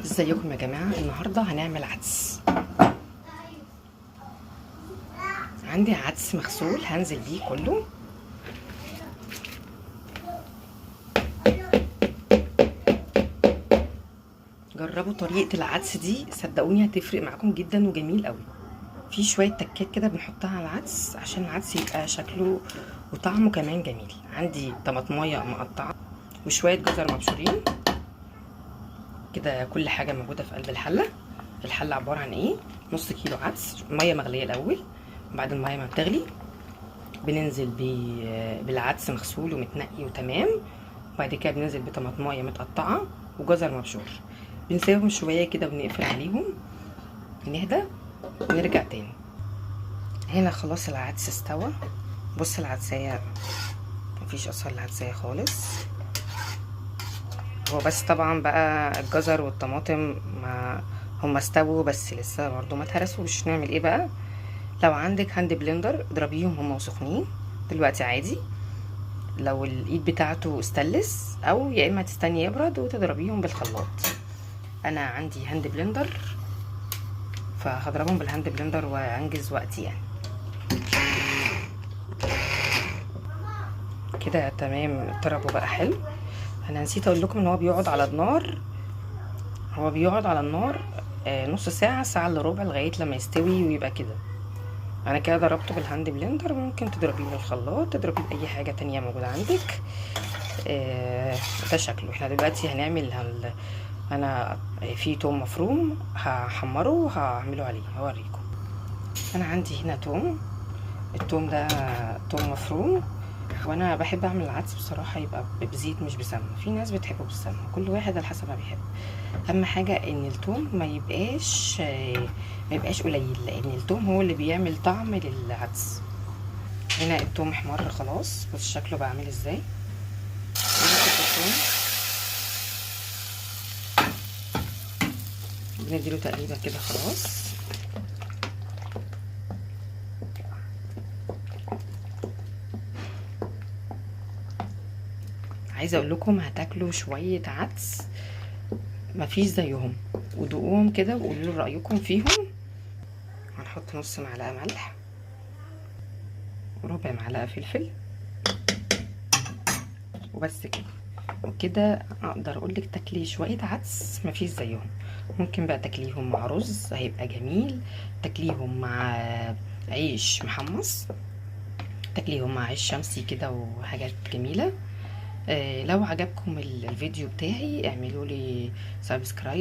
ازيكم يا جماعه؟ النهارده هنعمل عدس. عندي عدس مغسول هنزل بيه كله. جربوا طريقه العدس دي، صدقوني هتفرق معاكم جدا وجميل قوي. في شويه تكات كده بنحطها على العدس عشان العدس يبقى شكله وطعمه كمان جميل. عندي طماطمايه مقطعه وشويه جزر مبشورين كده. كل حاجه موجوده في قلب الحله. الحله عباره عن ايه؟ نص كيلو عدس، ميه مغليه الاول. بعد الميه ما بتغلي بننزل بالعدس مغسول ومتنقي وتمام. وبعد كده بننزل بطماطمايه متقطعه وجزر مبشور. بنسيبهم شويه كده ونقفل عليهم، نهدى ونرجع تاني. هنا خلاص العدس استوى. بص العدسية مفيش اثر العدسية خالص. هو بس طبعا بقى الجزر والطماطم ما هما استووا بس لسه برضو ما اتهرسوش. نعمل ايه بقى؟ لو عندك هاند بلندر اضربيهم هما وسخنين دلوقتي عادي، لو الايد بتاعته استانلس، او يا اما تستني يبرد وتضربيهم بالخلاط. انا عندي هاند بلندر فهضربهم بالهاند بلندر وانجز وقتي يعني. كده تمام اتضربوا بقى حلو. انا نسيت اقول لكم ان هو بيقعد على النار. هو بيقعد على النار نص ساعه، ساعه الا ربع، لغايه لما يستوي ويبقى كده. انا كده ضربته بالهاند بلندر. ممكن تضربيه بالخلاط، تضربيه باي حاجه تانية موجوده عندك. ده شكله. احنا دلوقتي هنعمل انا في توم مفروم هحمره وهعمله عليه هوريكم. انا عندي هنا توم. التوم ده توم مفروم، وانا بحب اعمل العدس بصراحه يبقى بزيت مش بسمنه. في ناس بتحبه بالسمنه، كل واحد على حسب ما بيحب. اهم حاجه ان التوم ما يبقاش قليل، لان التوم هو اللي بيعمل طعم للعدس. هنا التوم احمر خلاص. بص شكله بعمل ازاي. نديله تقليبه كده خلاص. عايزه اقول لكم هتاكلوا شويه عدس مفيش زيهم، ودوقوهم كده وقولوا لي رايكم فيهم. هنحط نص معلقه ملح وربع معلقه فلفل وبس كده. وكده اقدر اقولك تاكلي شويه عدس مفيش زيهم. ممكن بقى تاكليهم مع رز هيبقى جميل، تاكليهم مع عيش محمص، تاكليهم مع عيش شمسي كده وحاجات جميله. لو عجبكم الفيديو بتاعي اعملوا لي سبسكرايب